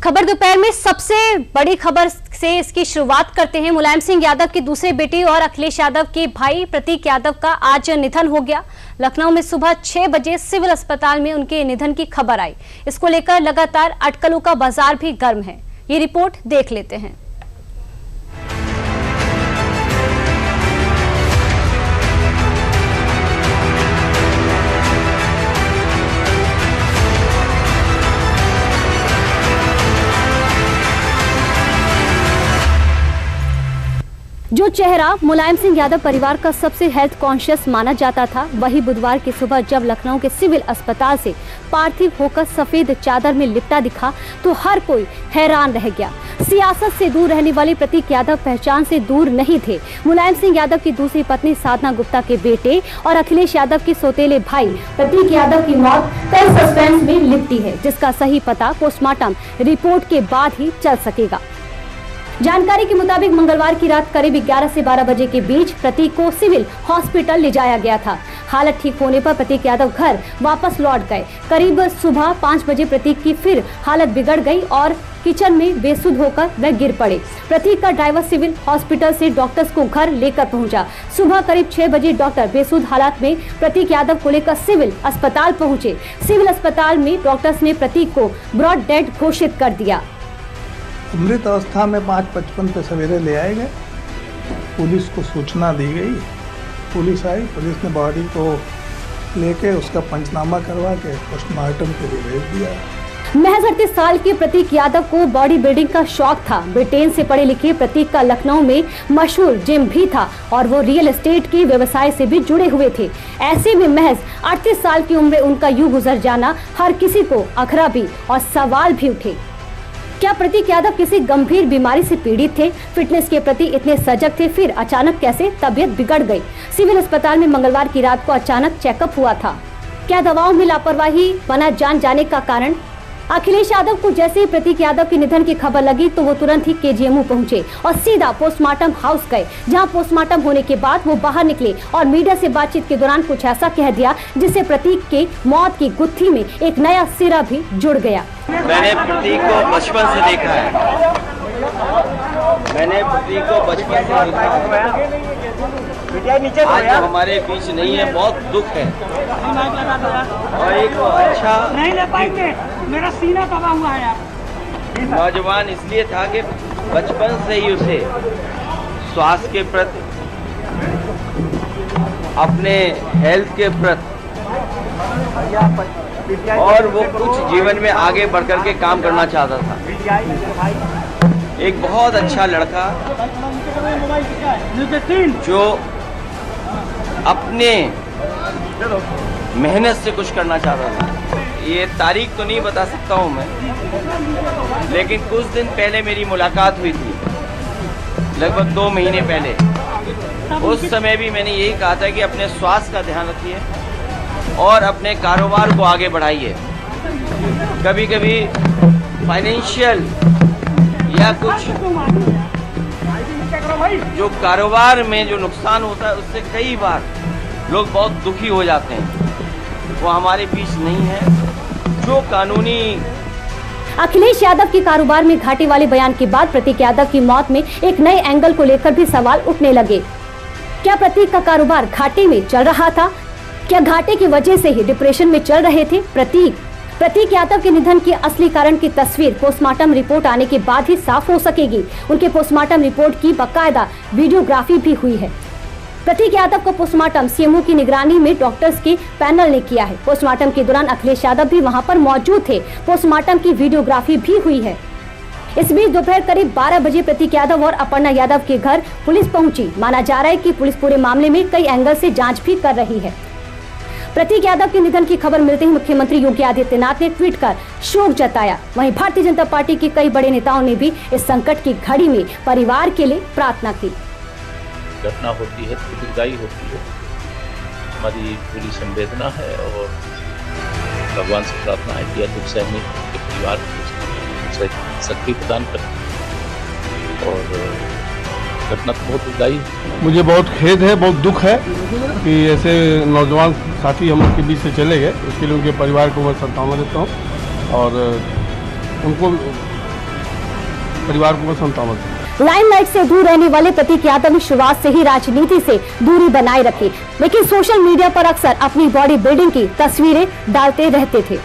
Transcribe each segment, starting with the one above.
खबर दोपहर में सबसे बड़ी खबर से इसकी शुरुआत करते हैं। मुलायम सिंह यादव के दूसरे बेटे और अखिलेश यादव के भाई प्रतीक यादव का आज निधन हो गया। लखनऊ में सुबह 6 बजे सिविल अस्पताल में उनके निधन की खबर आई। इसको लेकर लगातार अटकलों का बाजार भी गर्म है। ये रिपोर्ट देख लेते हैं। जो चेहरा मुलायम सिंह यादव परिवार का सबसे हेल्थ कॉन्शियस माना जाता था, वही बुधवार की सुबह जब लखनऊ के सिविल अस्पताल से पार्थिव होकर सफेद चादर में लिपटा दिखा तो हर कोई हैरान रह गया। सियासत से दूर रहने वाले प्रतीक यादव पहचान से दूर नहीं थे। मुलायम सिंह यादव की दूसरी पत्नी साधना गुप्ता के बेटे और अखिलेश यादव के सौतेले भाई प्रतीक यादव की मौत कई सस्पेंस में लिपटी है, जिसका सही पता पोस्टमार्टम रिपोर्ट के बाद ही चल सकेगा। जानकारी के मुताबिक मंगलवार की रात करीब 11 से 12 बजे के बीच प्रतीक को सिविल हॉस्पिटल ले जाया गया था। हालत ठीक होने पर प्रतीक यादव घर वापस लौट गए। करीब सुबह 5 बजे प्रतीक की फिर हालत बिगड़ गई और किचन में बेसुध होकर वह गिर पड़े। प्रतीक का ड्राइवर सिविल हॉस्पिटल से डॉक्टर्स को घर लेकर पहुंचा। सुबह करीब 6 बजे डॉक्टर बेसुध हालात में प्रतीक यादव को लेकर सिविल अस्पताल पहुंचे। सिविल अस्पताल में डॉक्टर्स ने प्रतीक को ब्रॉड डेड घोषित कर दिया। मृत अवस्था में 5:55 पे सवेरे ले आए गए। पुलिस को सूचना दी गई, पुलिस आई, पुलिस ने बॉडी को लेके उसका पंचनामा करवा के पोस्टमार्टम के लिए भेज दिया। महज 38 साल के प्रतीक यादव को बॉडी बिल्डिंग का शौक था। ब्रिटेन से पढ़े लिखे प्रतीक का लखनऊ में मशहूर जिम भी था और वो रियल एस्टेट के व्यवसाय से भी जुड़े हुए थे। ऐसे में महज 38 साल की उम्र उनका यूं गुजर जाना हर किसी को अखरा भी और सवाल भी उठे। क्या प्रतीक यादव किसी गंभीर बीमारी से पीड़ित थे? फिटनेस के प्रति इतने सजग थे, फिर अचानक कैसे तबीयत बिगड़ गई? सिविल अस्पताल में मंगलवार की रात को अचानक चेकअप हुआ था। क्या दवाओं में लापरवाही बना जान जाने का कारण? अखिलेश यादव को जैसे ही प्रतीक यादव के निधन की खबर लगी तो वो तुरंत ही केजीएमयू पहुंचे और सीधा पोस्टमार्टम हाउस गए, जहां पोस्टमार्टम होने के बाद वो बाहर निकले और मीडिया से बातचीत के दौरान कुछ ऐसा कह दिया जिससे प्रतीक के मौत की गुत्थी में एक नया सिरा भी जुड़ गया। मैंने प्रतीक को बचपन से देखा है। आज हमारे बीच नहीं है, बहुत दुख है और एक अच्छा नहीं ले पाएंगे, मेरा सीना दबा हुआ है यार। नौजवान इसलिए था कि बचपन से ही उसे स्वास्थ्य के प्रति, अपने हेल्थ के प्रति और वो कुछ जीवन में आगे बढ़कर के काम करना चाहता था। एक बहुत अच्छा लड़का जो अपने मेहनत से कुछ करना चाहता था। ये तारीख तो नहीं बता सकता हूँ मैं, लेकिन कुछ दिन पहले मेरी मुलाकात हुई थी, लगभग 2 महीने पहले। उस समय भी मैंने यही कहा था कि अपने स्वास्थ्य का ध्यान रखिए और अपने कारोबार को आगे बढ़ाइए। कभी कभी फाइनेंशियल या कुछ जो कारोबार में जो नुकसान होता है उससे कई बार लोग बहुत दुखी हो जाते हैं। वो हमारे बीच नहीं है। जो कानूनी अखिलेश यादव के कारोबार में घाटे वाले बयान के बाद प्रतीक यादव की मौत में एक नए एंगल को लेकर भी सवाल उठने लगे। क्या प्रतीक का कारोबार घाटे में चल रहा था? क्या घाटे की वजह से ही डिप्रेशन में चल रहे थे प्रतीक यादव के निधन के असली कारण की तस्वीर पोस्टमार्टम रिपोर्ट आने के बाद ही साफ हो सकेगी। उनके पोस्टमार्टम रिपोर्ट की बाकायदा वीडियोग्राफी भी हुई है। प्रतीक यादव को पोस्टमार्टम सीएमओ की निगरानी में डॉक्टर्स के पैनल ने किया है। पोस्टमार्टम के दौरान अखिलेश यादव भी वहां पर मौजूद थे। पोस्टमार्टम की वीडियोग्राफी भी हुई है। इस बीच दोपहर करीब 12 बजे प्रतीक यादव और अपर्णा यादव के घर पुलिस पहुंची। माना जा रहा है कि पुलिस पूरे मामले में कई एंगल से जांच भी कर रही है। प्रतीक यादव के निधन की खबर मिलते ही मुख्यमंत्री योगी आदित्यनाथ ने ट्वीट कर शोक जताया। वहीं भारतीय जनता पार्टी के कई बड़े नेताओं ने भी इस संकट की घड़ी में परिवार के लिए प्रार्थना की। घटना होती है तो दुखदायी होती है, हमारी पूरी संवेदना है और भगवान से प्रार्थना है कि दुख सहने के परिवार को शक्ति प्रदान करें। और घटना तो बहुत दुखदायी है। मुझे बहुत खेद है, बहुत दुख है कि ऐसे नौजवान साथी हम लोग के बीच से चले गए। उसके लिए उनके परिवार को मैं सांत्वना देता हूँ और उनको परिवार को संतावत है। लाइमलाइट से दूर रहने वाले प्रतीक यादव ने शुरुआत से ही राजनीति से दूरी बनाए रखी, लेकिन सोशल मीडिया पर अक्सर अपनी बॉडी बिल्डिंग की तस्वीरें डालते रहते थे।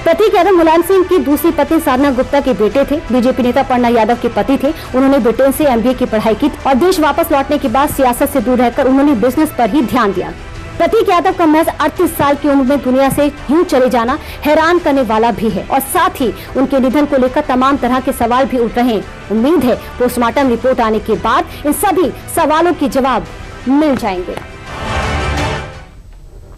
प्रतीक यादव मुलायम सिंह की दूसरी पत्नी साधना गुप्ता के बेटे थे। बीजेपी नेता पन्ना यादव के पति थे। उन्होंने ब्रिटेन से MBA की पढ़ाई की और देश वापस लौटने के बाद सियासत से दूर रहकर उन्होंने बिजनेस पर ही ध्यान दिया। प्रतीक यादव का महज 38 साल की उम्र में दुनिया से यूं चले जाना हैरान करने वाला भी है और साथ ही उनके निधन को लेकर तमाम तरह के सवाल भी उठ रहे हैं। उम्मीद है पोस्टमार्टम रिपोर्ट आने के बाद इन सभी सवालों के जवाब मिल जाएंगे।